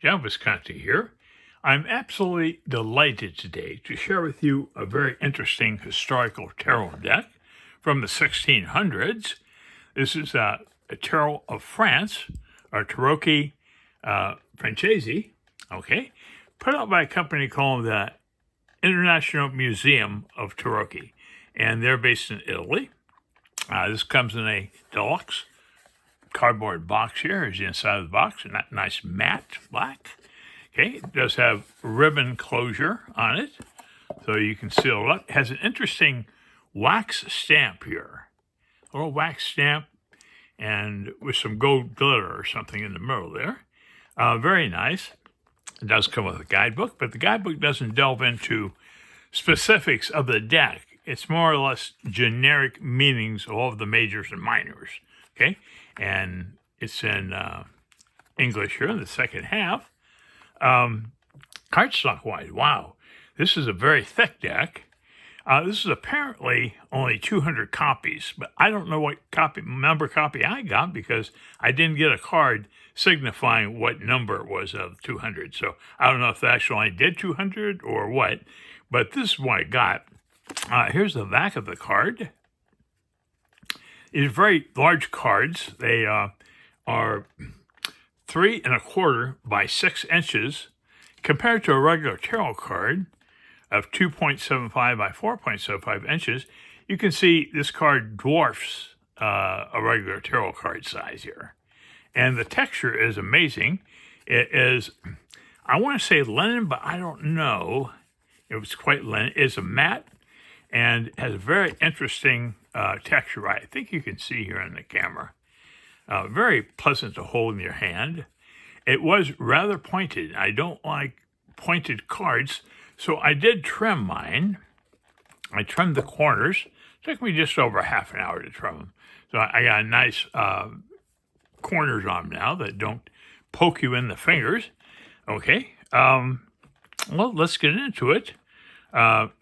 John Visconti here. I'm absolutely delighted today to share with you a very interesting historical tarot deck from the 1600s. This is a tarot of France, or Tarocchi Francesi, put out by a company called the International Museum of Tarocchi, and they're based in Italy. This comes in a deluxe cardboard box here. Here's the inside of the box, and that nice matte black. Okay, it does have ribbon closure on it, so you can seal it up. It has an interesting wax stamp here, a little wax stamp, and with some gold glitter or something in the middle there. Very nice. It does come with a guidebook, but the guidebook doesn't delve into specifics of the deck. It's more or less generic meanings of all of the majors and minors. Okay, and it's in English here in the second half. Cardstock-wise, wow, this is a very thick deck. This is apparently only 200 copies, but I don't know what number copy I got because I didn't get a card signifying what number it was of 200. So I don't know if they actually only did 200 or what, but this is what I got. Here's the back of the card. These are very large cards. They are 3 1/4 by 6 inches, compared to a regular tarot card of 2.75 by 4.75 inches. You can see this card dwarfs a regular tarot card size here. And the texture is amazing. It is, I want to say linen, but I don't know if it's quite linen. It's a matte and has a very interesting texture. I think you can see here on the camera. Very pleasant to hold in your hand. It was rather pointed. I don't like pointed cards, so I did trim mine. I trimmed the corners. It took me just over half an hour to trim them. So I got nice corners on them now that don't poke you in the fingers. Okay, well, let's get into it.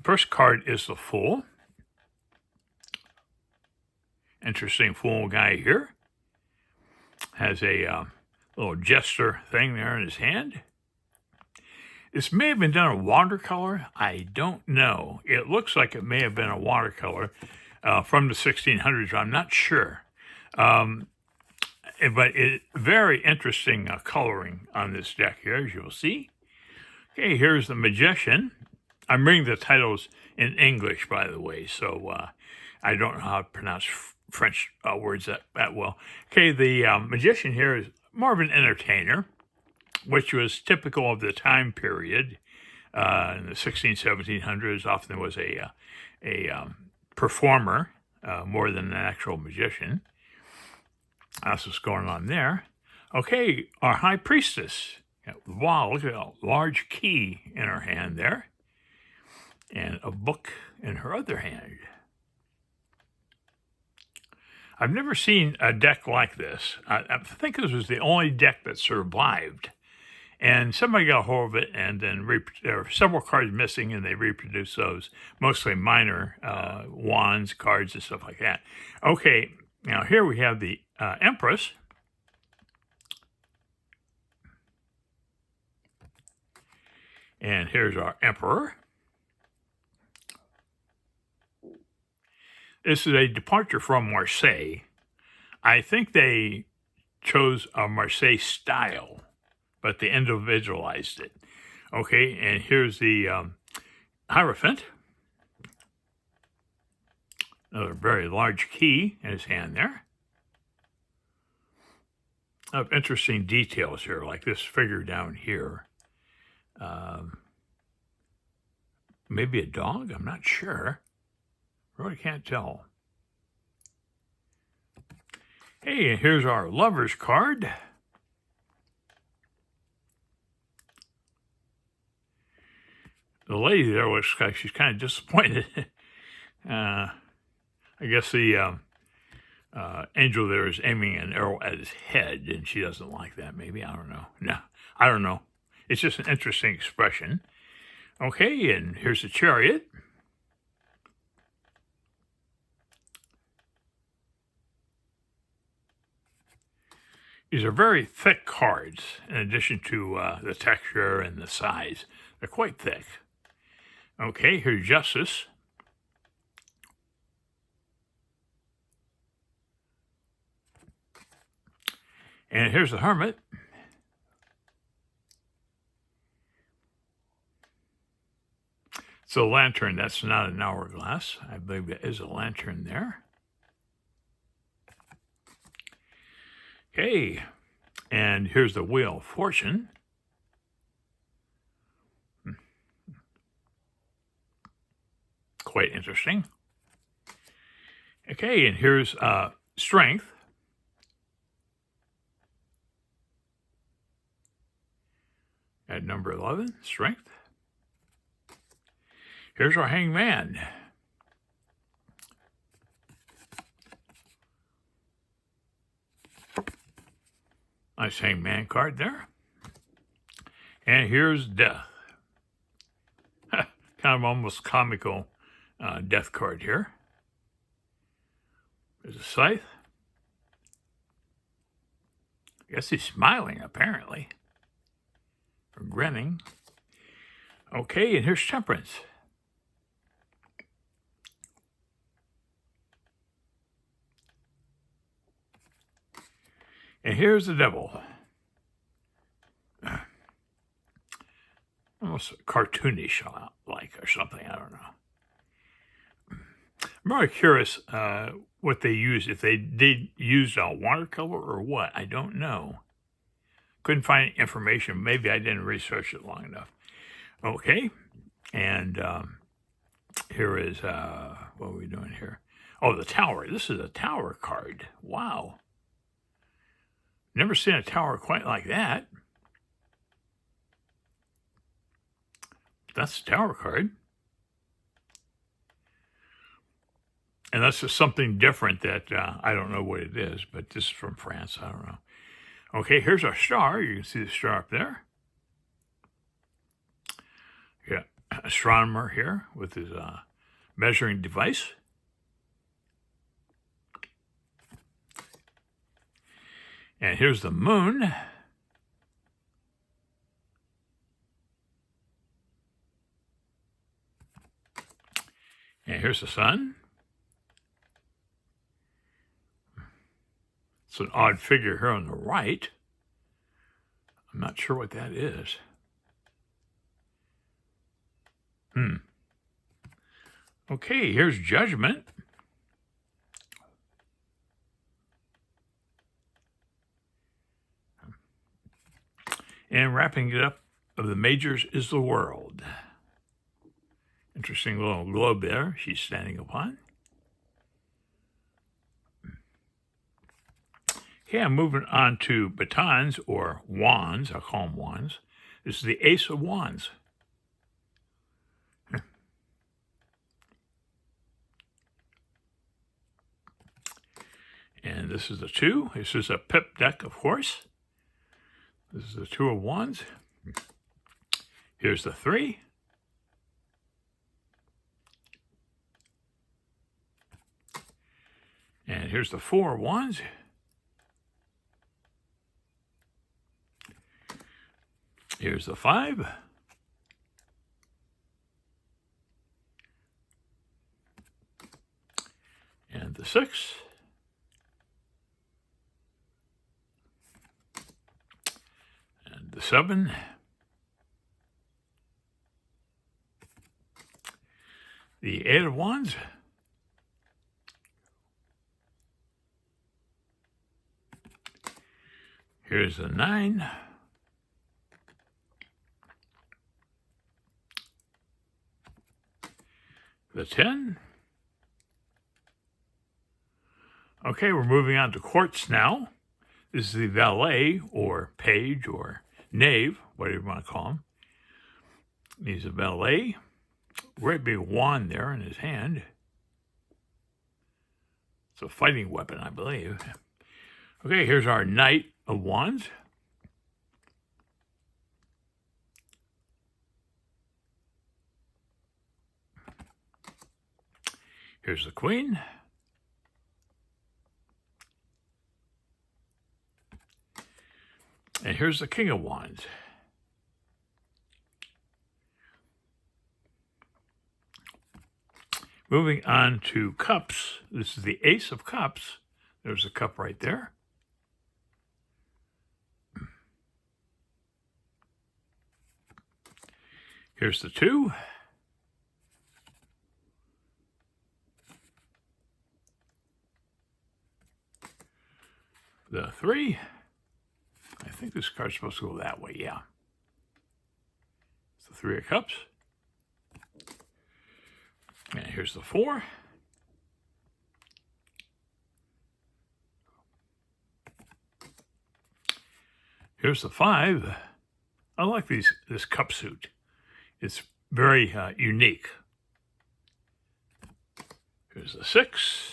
First card is the Fool. Interesting Fool guy here. Has a little jester thing there in his hand. This may have been done in watercolor. I don't know. It looks like it may have been a watercolor from the 1600s. I'm not sure. But very interesting coloring on this deck here, as you'll see. Okay, here's the Magician. I'm reading the titles in English, by the way, so I don't know how to pronounce French words that well. Okay, the Magician here is more of an entertainer, which was typical of the time period in the 1700s. Often there was a performer more than an actual magician. That's what's going on there. Okay, our High Priestess. Wow, look at that large key in her hand there. And a book in her other hand. I've never seen a deck like this. I think this was the only deck that survived. And somebody got a hold of it, and then there were several cards missing, and they reproduced those, mostly minor wands, cards, and stuff like that. Okay, now here we have the Empress. And here's our Emperor. This is a departure from Marseille. I think they chose a Marseille style, but they individualized it. Okay, and here's the Hierophant. Another very large key in his hand there. Of interesting details here, like this figure down here. Maybe a dog? I'm not sure. Really can't tell. Hey, and here's our Lovers card. The lady there looks like she's kind of disappointed. I guess the angel there is aiming an arrow at his head, and she doesn't like that, maybe. I don't know. No, I don't know. It's just an interesting expression. Okay, and here's the Chariot. These are very thick cards, in addition to the texture and the size. They're quite thick. Okay, here's Justice. And here's the Hermit. It's a lantern. That's not an hourglass. I believe there is a lantern there. Okay, and here's the Wheel of Fortune. Quite interesting. Okay, and here's Strength. At number 11, Strength. Here's our Hangman. Nice Hangman card there. And here's Death. Kind of almost comical Death card here. There's a Scythe. I guess he's smiling, apparently. Or grinning. Okay, and here's Temperance. And here's the Devil. Almost cartoonish, like, or something. I don't know. I'm really curious what they used. If they did use watercolor or what, I don't know. Couldn't find information. Maybe I didn't research it long enough. Okay, and here is, what are we doing here? Oh, the Tower. This is a Tower card. Wow. Never seen a tower quite like that. That's the Tower card. And that's just something different that I don't know what it is, but this is from France. I don't know. Okay, here's our star. You can see the star up there. Yeah, astronomer here with his measuring device. And here's the moon. And here's the sun. It's an odd figure here on the right. I'm not sure what that is. Okay, here's Judgment. And wrapping it up of the majors is the World. Interesting little globe there she's standing upon. Okay, I'm moving on to batons or wands. I'll call them wands. This is the Ace of Wands. And this is the 2. This is a pip deck, of course. This is the 2 of Wands. Here's the 3. And here's the 4 of Wands. Here's the 5. And the 6. And the 7. The 8 of Wands. Here's the 9. The 10. Okay, we're moving on to quartz now. This is the valet, or page, or knave, whatever you want to call him. He's a valet. Great big wand there in his hand. It's a fighting weapon, I believe. Okay, here's our Knight of Wands. Here's the Queen. here's the King of Wands. Moving on to cups. This is the Ace of Cups. There's a cup right there. Here's the 2. The 3. I think this card's supposed to go that way, yeah. It's the 3 of Cups. And here's the 4. Here's the 5. I like this cup suit. It's very unique. Here's the 6.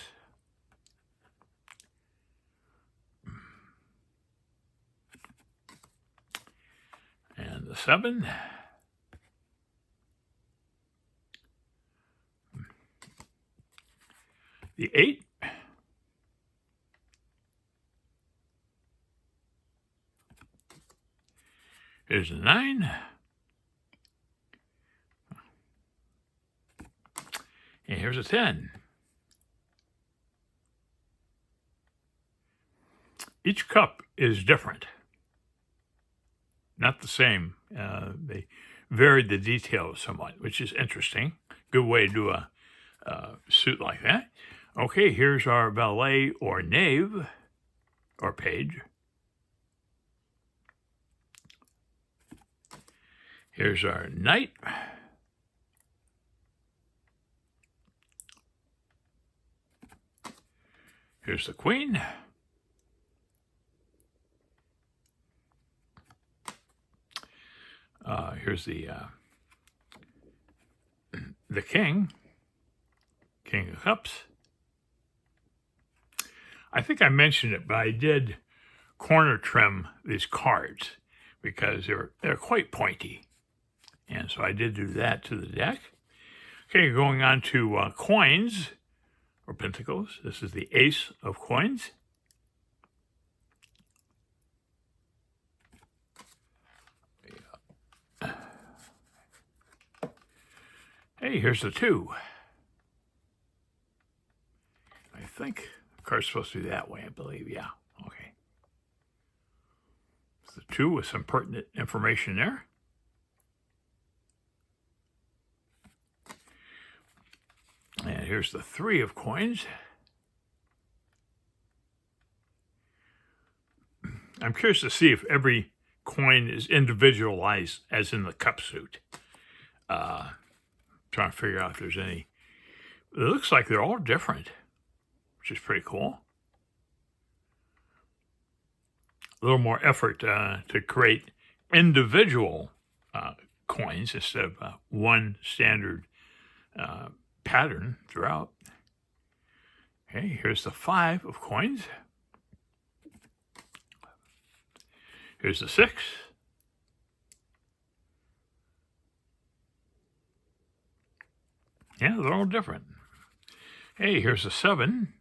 And the 7. The 8. Here's the 9. And here's a 10. Each cup is different. Not the same. They varied the details somewhat, which is interesting. Good way to do a suit like that. Okay, here's our valet or knave or page. Here's our knight. Here's the queen. Here's the king. King of Cups. I think I mentioned it, but I did corner trim these cards because they're quite pointy. And so I did do that to the deck. Okay, going on to coins or pentacles. This is the Ace of Coins. Hey, here's the 2. I think the card's supposed to be that way, I believe. Yeah, okay. It's the 2 with some pertinent information there. And here's the 3 of coins. I'm curious to see if every coin is individualized as in the cup suit. Trying to figure out if there's any. It looks like they're all different, which is pretty cool. A little more effort to create individual coins instead of one standard pattern throughout. Okay, here's the 5 of coins. Here's the 6. Yeah, they're all different. Hey, here's the 7.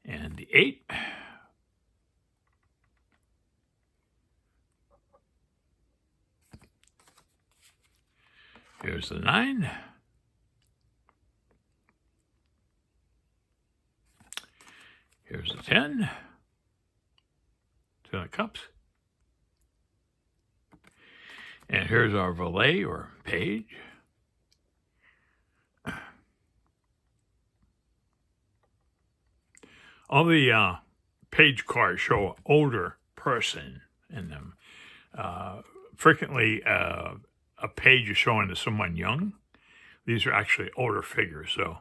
And the 8. Here's the 9. Here's the 10. 10 of cups. And here's our valet or page. All the page cards show an older person in them. Frequently, a page is showing to someone young. These are actually older figures, so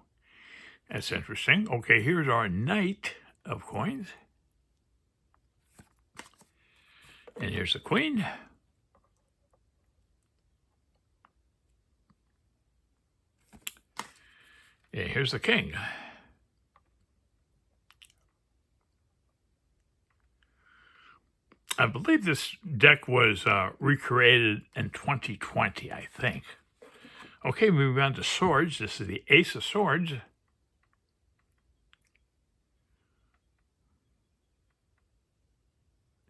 that's interesting. Okay, here's our knight of coins. And here's the queen. And here's the king. I believe this deck was recreated in 2020, I think. Okay, moving on to swords. This is the Ace of Swords.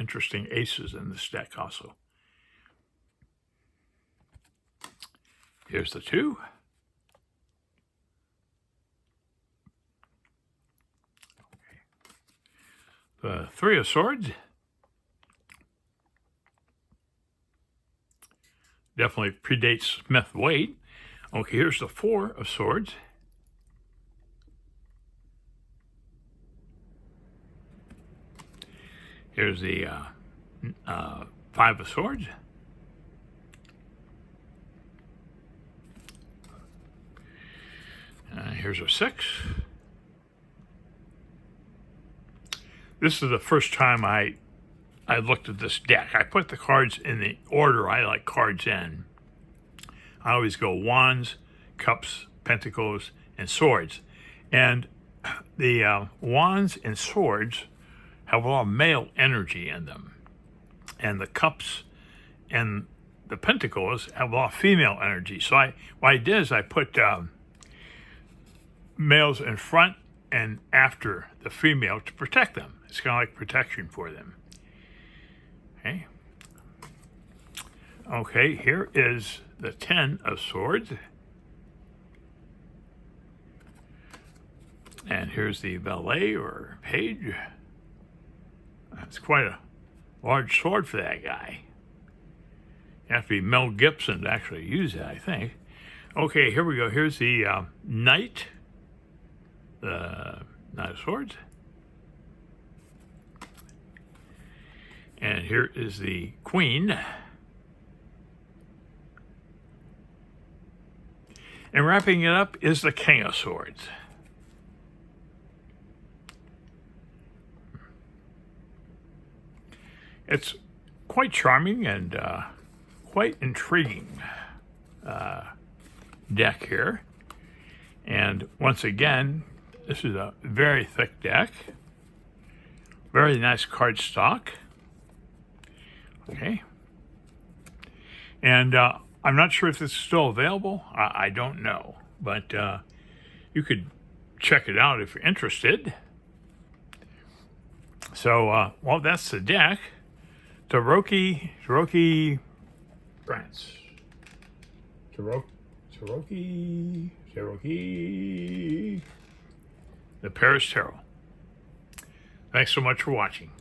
interesting aces in this deck also. Here's the 2. The 3 of Swords. Definitely predates Smith-Waite. Okay, here's the 4 of Swords. Here's the 5 of Swords. Here's a 6. This is the first time I looked at this deck. I put the cards in the order I like cards in. I always go Wands, Cups, Pentacles, and Swords. And the Wands and Swords have a lot of male energy in them. And the Cups and the Pentacles have a lot of female energy. So what I did is I put males in front and after the female to protect them. It's kind of like protection for them. Okay. Okay, here is the 10 of Swords. And here's the valet or page. That's quite a large sword for that guy. You have to be Mel Gibson to actually use it, I think. Okay, here we go. Here's the Knight. The Knight of Swords. And here is the Queen. And wrapping it up is the King of Swords. It's quite charming and quite intriguing deck here. And once again, this is a very thick deck. Very nice card stock. Okay. And I'm not sure if this is still available. I don't know. But you could check it out if you're interested. So, well, that's the deck. Tarocchi France. Tarocchi. The Paris Tarot. Thanks so much for watching.